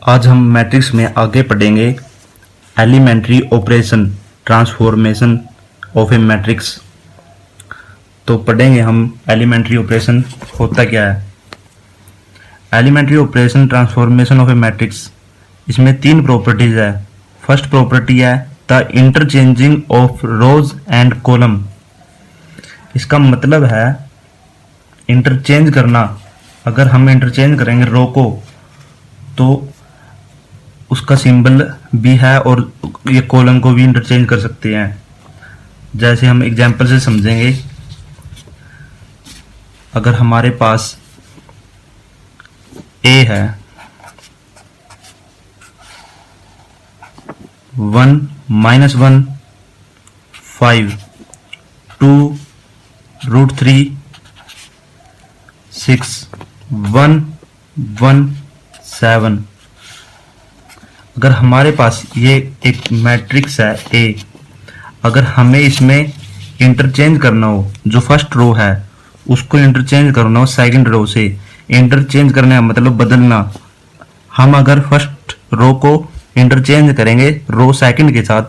आज हम मैट्रिक्स में आगे पढ़ेंगे elementary operation transformation of a matrix. तो पढ़ेंगे हम एलिमेंट्री ऑपरेशन होता क्या है। Elementary operation transformation of a matrix, इसमें तीन प्रॉपर्टीज है। फर्स्ट प्रॉपर्टी है the interchanging of rows and column. इसका मतलब है इंटरचेंज करना। अगर हम इंटरचेंज करेंगे रो को तो उसका सिंबल भी है और ये कॉलम को भी इंटरचेंज कर सकते हैं। जैसे हम एग्जांपल से समझेंगे, अगर हमारे पास a है 1 -1 5 2 √3 6 1 1 7। अगर हमारे पास ये एक मैट्रिक्स है A, अगर हमें इसमें इंटरचेंज करना हो, जो फर्स्ट रो है उसको इंटरचेंज करना हो सेकंड रो से, इंटरचेंज करने का मतलब बदलना। हम अगर फर्स्ट रो को इंटरचेंज करेंगे रो सेकंड के साथ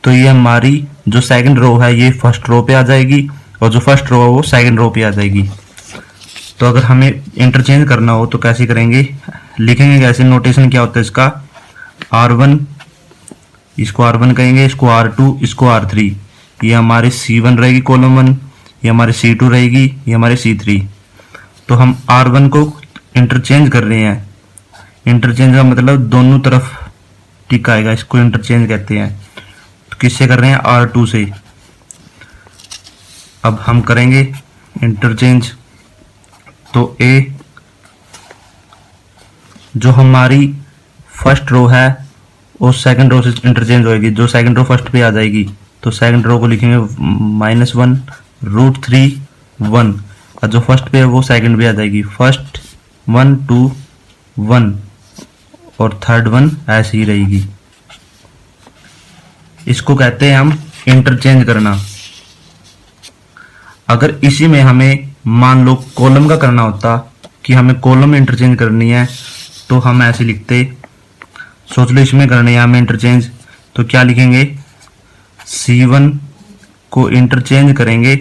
तो ये हमारी जो सेकंड रो है ये फर्स्ट रो पे आ जाएगी और जो फर्स्ट रो है वो सेकंड रो पे आ जाएगी। तो अगर हमें इंटरचेंज करना हो तो कैसे करेंगे, लिखेंगे कैसे, नोटेशन क्या होता है इसका, R1 इसको R1 कहेंगे, इसको R2, इसको R3। ये हमारे C1 रहेगी कॉलम 1, ये हमारे C2 रहेगी, ये हमारे C3। तो हम R1 को इंटरचेंज कर रहे हैं। इंटरचेंज का मतलब दोनों तरफ टिक आएगा, इसको इंटरचेंज कहते हैं। तो किससे कर रहे हैं, R2 से। अब हम करेंगे इंटरचेंज तो A जो हमारी फर्स्ट रो है वो सेकंड रो से इंटरचेंज होगी, जो सेकंड रो फर्स्ट पे आ जाएगी। तो सेकंड रो को लिखेंगे -1 √3 1 और जो फर्स्ट पे है वो सेकंड पे आ जाएगी। फर्स्ट 1 2 1 और थर्ड 1 ऐसे ही रहेगी। इसको कहते हैं हम इंटरचेंज करना। अगर इसी में हमें मान लो कॉलम का करना होता कि हमें कॉलम इंटरचेंज करनी है तो हम ऐसे लिखते, सोच लो इसमें करनी है हमें इंटरचेंज, तो क्या लिखेंगे, C1 को इंटरचेंज करेंगे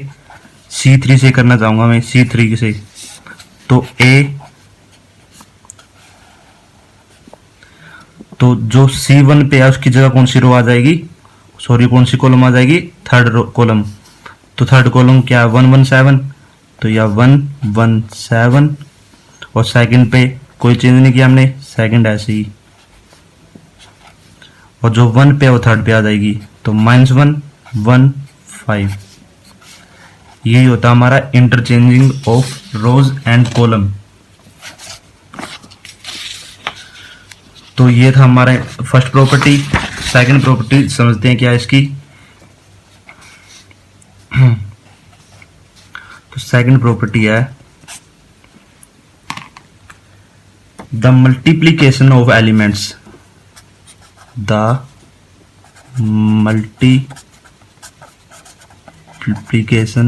C3 से, करना चाहूंगा मैं C3 से। तो A तो जो C1 पे है उसकी जगह कौन सी रो आ जाएगी, सॉरी कौन सी कॉलम आ जाएगी, थर्ड रो कॉलम। तो थर्ड कॉलम क्या है, 1 1 7। तो यह 1 1 7 और सेकंड पे कोई चेंज नहीं किया हमने, सेकंड ऐसे ही, और जो 1 पे वो थर्ड पे आ जाएगी। तो -1 1 5। यही होता है हमारा interchanging of rows and column. तो ये था हमारा फर्स्ट प्रॉपर्टी। सेकंड प्रॉपर्टी समझते हैं क्या है इसकी। तो सेकंड प्रॉपर्टी है the multiplication of elements. The multiplication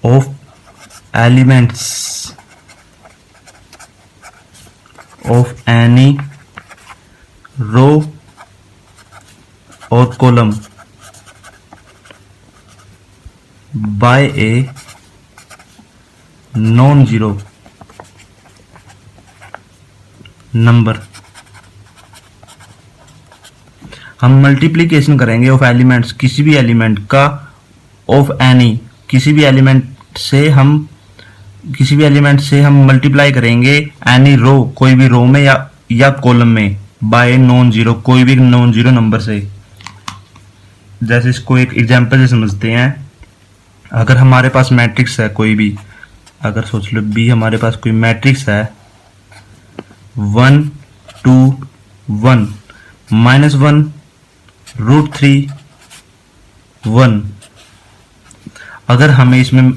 of elements of any row or column by a non-zero number. हम मल्टीप्लीकेशन करेंगे ऑफ एलिमेंट्स, किसी भी एलिमेंट का, ऑफ एनी, किसी भी एलिमेंट से हम मल्टीप्लाई करेंगे एनी रो, कोई भी रो में या कॉलम में, बाय नॉन जीरो, कोई भी नॉन जीरो नंबर से। जैसे इसको एक एग्जांपल से समझते हैं। अगर हमारे पास मैट्रिक्स है कोई भी, अगर सोच लो B हमारे पास कोई मैट्रिक्स है 1 2 1 -1 √3 1। अगर हमें इसमें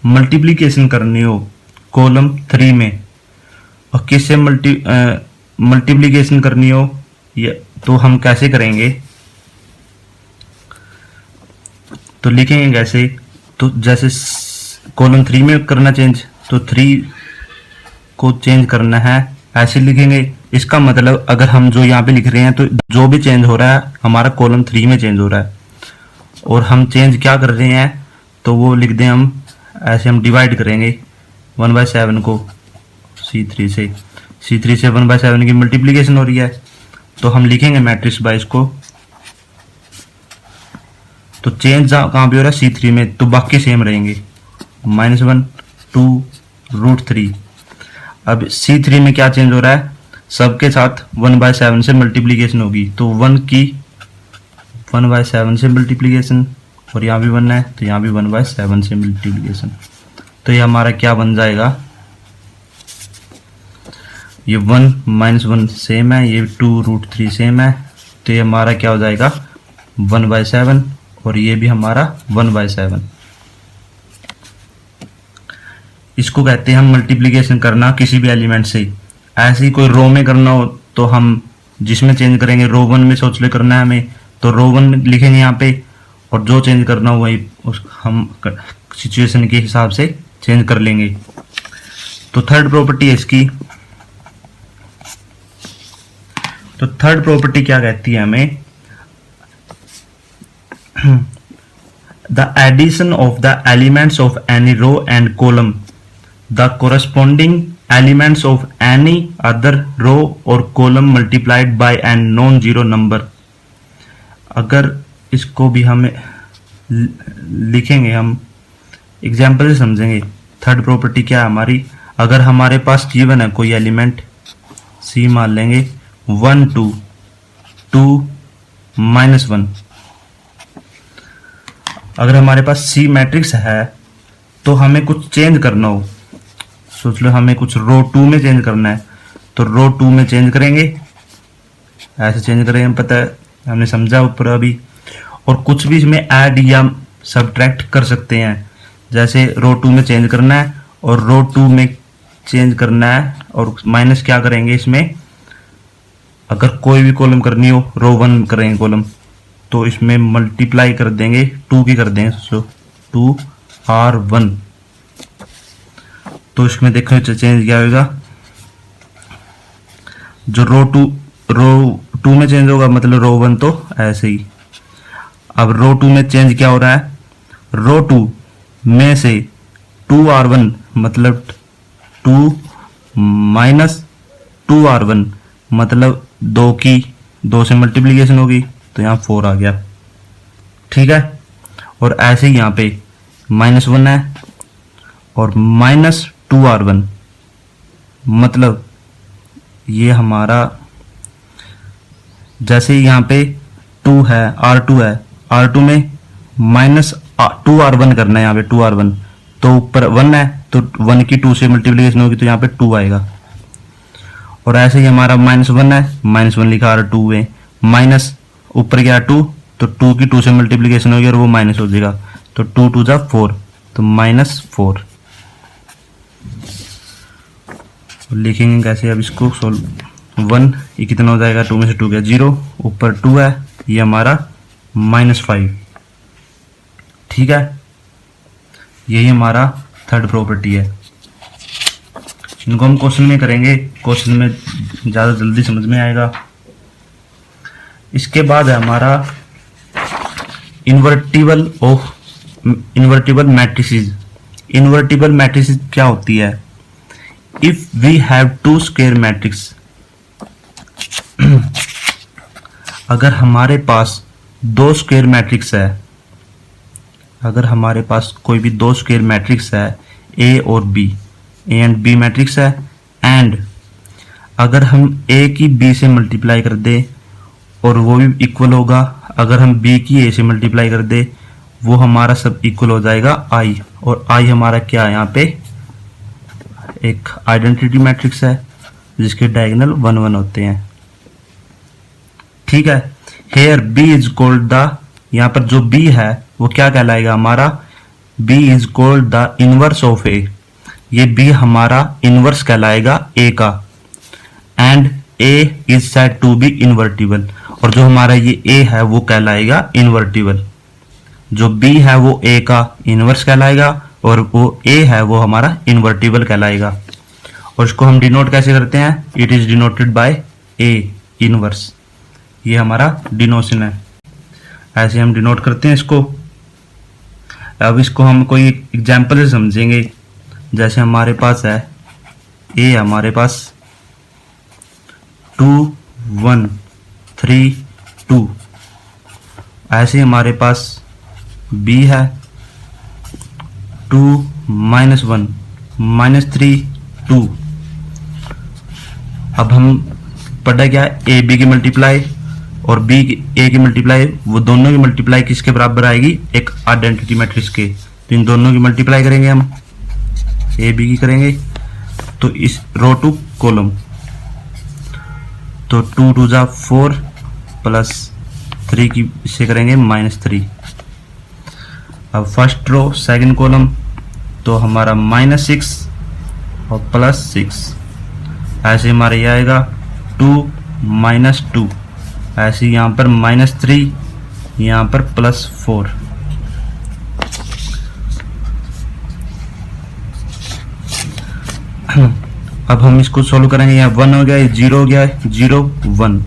मल्टीप्लीकेशन करनी हो कॉलम 3 में और किससे मल्टीप्लीकेशन करनी हो तो हम कैसे करेंगे, तो लिखेंगे कैसे, तो जैसे कॉलम 3 में करना चेंज, तो 3 को चेंज करना है ऐसे लिखेंगे। इसका मतलब अगर हम जो यहाँ पे लिख रहे हैं तो जो भी चेंज हो रहा है हमारा कॉलम 3 में चेंज हो रहा है, और हम चेंज क्या कर रहे हैं तो वो लिख दें हम ऐसे। हम डिवाइड करेंगे 1/7 को C3 से, C3 से 1/7 की मल्टीप्लीकेशन हो रही है, तो हम लिखेंगे मैट्रिक्स बाय इसको। तो चेंज कहाँ पे हो रहा है C3 में, तो बाकी सेम रहेंगे -1 2 √3। अब C3 में क्या चेंज हो रहा है, सबके साथ 1/7 से मल्टीप्लीकेशन होगी, तो 1 की 1/7 से मल्टीप्लीकेशन, और यहाँ भी 1 है तो यहाँ भी 1/7 से मल्टीप्लीकेशन। तो ये हमारा क्या बन जाएगा, ये 1 -1 सेम है, ये 2 √3 सेम है, तो ये हमारा क्या हो जाएगा 1/7, और ये भी हमारा 1/7। इसको कहते हैं हम मल्टीप्लीकेशन करना किसी भी एलिमेंट से। ऐसे ही कोई रो में करना हो तो हम जिसमें चेंज करेंगे रो 1 में सोच ले करना है हमें, तो रो 1 में लिखेंगे यहाँ पे, और जो चेंज करना हो वही हम सिचुएशन के हिसाब से चेंज कर लेंगे। तो थर्ड प्रॉपर्टी है इसकी। तो थर्ड प्रॉपर्टी क्या कहती है हमें, the addition of the elements of any row and column the corresponding elements of any other row or column multiplied by an non-zero number। अगर इसको भी हमें लिखेंगे, हम एग्जाम्पल से समझेंगे। थर्ड प्रॉपर्टी क्या है हमारी, अगर हमारे पास गिवन है कोई एलिमेंट C, मान लेंगे 1 2 2 -1। अगर हमारे पास C मैट्रिक्स है तो हमें कुछ चेंज करना हो, सोच लो हमें कुछ रो 2 में चेंज करना है, तो रो 2 में चेंज करेंगे, ऐसे चेंज करेंगे, हम पता है हमने समझा ऊपर अभी। और कुछ भी इसमें ऐड या सब्ट्रैक्ट कर सकते हैं, जैसे रो 2 में चेंज करना है और रो 2 में चेंज करना है, और माइनस क्या करेंगे इसमें, अगर कोई भी कॉलम करनी हो रो 1 करेंगे कॉलम, तो इसमें मल्टीप्लाई कर देंगे 2 की कर देंगे, सो 2R1। तो इसमें देखो चेंज क्या होगा, जो रो 2 में चेंज होगा मतलब रो 1 तो ऐसे ही। अब रो 2 में चेंज क्या हो रहा है, रो 2 में से 2R1 मतलब 2 -2R1 मतलब 2 की 2 से मल्टीप्लीकेशन होगी, तो यहाँ 4 आ गया, ठीक है। और ऐसे ही यहाँ पे -1 है और -2R1 मतलब ये हमारा, जैसे यहाँ पे 2 है R2 है, R2 में -2R1 करना है, यहाँ पे 2R1, तो ऊपर 1 है तो 1 की 2 से मल्टीप्लिकेशन होगी तो यहाँ पे 2 आएगा। और ऐसे ही हमारा -1 है, -1 लिखा R2 में, माइनस ऊपर गया 2 तो 2 की 2 से मल्टीप्लिकेशन होगी और वो माइनस हो जाएगा, तो 2 2 जा 4, तो -4। लिखेंगे कैसे अब इसको, सोल्व 1 ये कितना हो जाएगा, 2 में से 2 गया 0, ऊपर 2 है, ये हमारा -5, ठीक है। यही हमारा थर्ड प्रॉपर्टी है। इनको हम क्वेश्चन में करेंगे, क्वेश्चन में ज़्यादा जल्दी समझ में आएगा। इसके बाद है हमारा इन्वर्टिबल मैट्रिसेस। इन्वर्टिबल मैट्रिसेस क्या होती है, if we have 2 square matrix, अगर हमारे पास 2 स्क्वायर मैट्रिक्स है, अगर हमारे पास कोई भी 2 स्क्वायर मैट्रिक्स है ए और B, A and B matrix है, एंड अगर हम ए की बी से मल्टीप्लाई कर दे और वो भी इक्वल होगा, अगर हम बी की ए से मल्टीप्लाई कर दे वो हमारा सब इक्वल हो जाएगा आई, और आई हमारा क्या है, यहाँ पे एक आइडेंटिटी मैट्रिक्स है जिसके डायगोनल 1 1 होते हैं, ठीक है। Here B is called the, यहाँ पर जो बी है वो क्या कहलाएगा हमारा, B is called the inverse of A, ये बी हमारा इनवर्स कहलाएगा ए का, and A is said to be invertible, और जो हमारा ये ए है वो कहलाएगा इन्वर्टिबल, जो बी है वो ए का इनवर्स कहलाएगा और वो ए है वो हमारा इन्वर्टिबल कहलाएगा। और इसको हम डिनोट कैसे करते हैं, it is denoted by A inverse, ये हमारा डिनोशन है, ऐसे हम डिनोट करते हैं इसको। अब इसको हम कोई एग्जाम्पल से समझेंगे, जैसे हमारे पास है ए, हमारे पास 2 1 3 2, ऐसे हमारे पास बी है 2 -1 -3 2। अब हम पढ़ा क्या है, ए बी की मल्टीप्लाई और बी ए की मल्टीप्लाई, वो दोनों की मल्टीप्लाई किसके बराबर आएगी, एक आइडेंटिटी मैट्रिक्स के। तो इन दोनों की मल्टीप्लाई करेंगे हम, ए बी की करेंगे, तो इस रो टू कॉलम, तो 2 2 जा 4 प्लस 3 की इससे करेंगे -3। अब फर्स्ट रो सेकंड कॉलम, तो हमारा -6 और +6, ऐसे हमारा ये आएगा 2 -2, ऐसे यहाँ पर -3, यहाँ पर +4। अब हम इसको सोल्व करेंगे, यहाँ 1 हो गया, 0 हो गया, 0 1,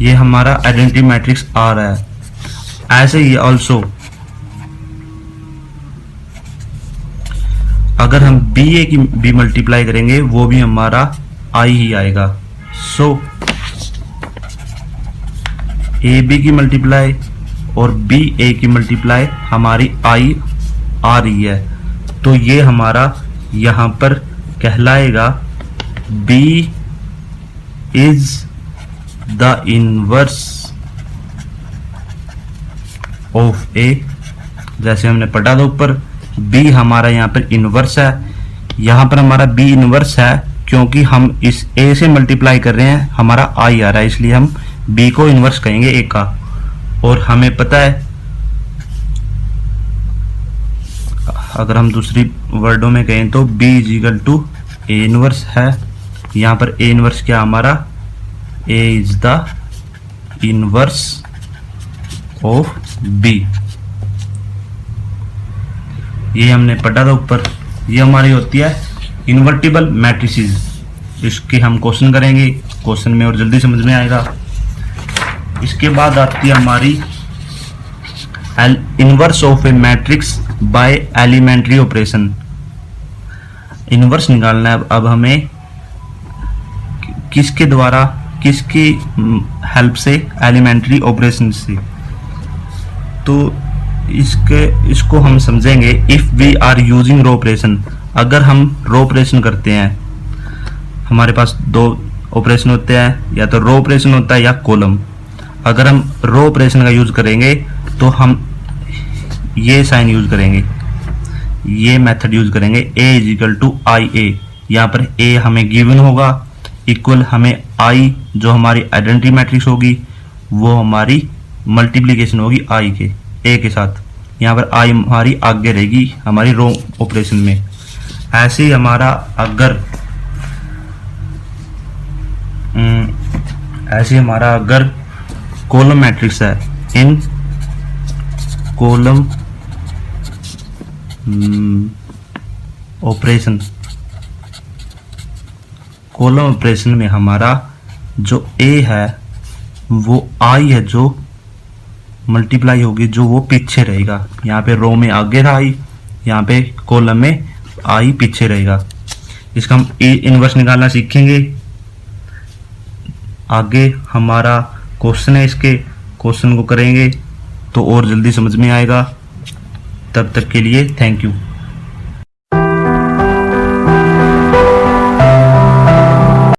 ये हमारा आइडेंटिटी मैट्रिक्स आ रहा है। ऐसे ही ऑल्सो अगर हम बी ए की भी मल्टीप्लाई करेंगे, वो भी हमारा आई ही आएगा। सो ए बी की मल्टीप्लाई और बी ए की मल्टीप्लाई हमारी आई आ रही है, तो ये हमारा यहाँ पर कहलाएगा B is the inverse of A. जैसे हमने पढ़ा था ऊपर, बी हमारा यहाँ पर इनवर्स है, यहाँ पर हमारा बी इनवर्स है क्योंकि हम इस ए से मल्टीप्लाई कर रहे हैं, हमारा आई आ रहा है, इसलिए हम बी को इनवर्स कहेंगे ए का। और हमें पता है, अगर हम दूसरी वर्डों में कहें तो b is equal to A inverse है। यहाँ पर ए इनवर्स क्या हमारा, A is the inverse of b, ये हमने पढ़ा था ऊपर। ये हमारी होती है इन्वर्टिबल मैट्रिसेस, इसके हम क्वेश्चन करेंगे, क्वेश्चन में और जल्दी समझ में आएगा। इसके बाद आती है हमारी inverse of a matrix by elementary operation. Inverse निकालना है अब हमें किसके द्वारा, किसकी हेल्प से, एलिमेंट्री ऑपरेशन से। तो इसको हम समझेंगे if we are using row operation. अगर हम रो ऑपरेशन करते हैं, हमारे पास दो ऑपरेशन होते हैं, या तो रो ऑपरेशन होता है या कॉलम। अगर हम रो ऑपरेशन का यूज करेंगे तो हम ये साइन यूज करेंगे, ये मेथड यूज करेंगे, ए इज इक्वल टू आई ए। यहाँ पर ए हमें गिवन होगा, इक्वल हमें आई जो हमारी आइडेंटिटी मैट्रिक्स होगी वो हमारी मल्टीप्लीकेशन होगी आई के, ए के साथ। यहाँ पर आई हमारी आगे रहेगी हमारी रो ऑपरेशन में। ऐसे ही हमारा अगर कॉलम मैट्रिक्स है, इन कॉलम ऑपरेशन, कॉलम ऑपरेशन में हमारा जो ए है वो आई है, जो मल्टीप्लाई होगी, जो वो पीछे रहेगा। यहाँ पे रो में आगे था आई, यहाँ पे कॉलम में आई पीछे रहेगा। इसका हम ए इनवर्स निकालना सीखेंगे आगे। हमारा क्वेश्चन है, इसके क्वेश्चन को करेंगे तो और जल्दी समझ में आएगा। तब तक के लिए थैंक यू।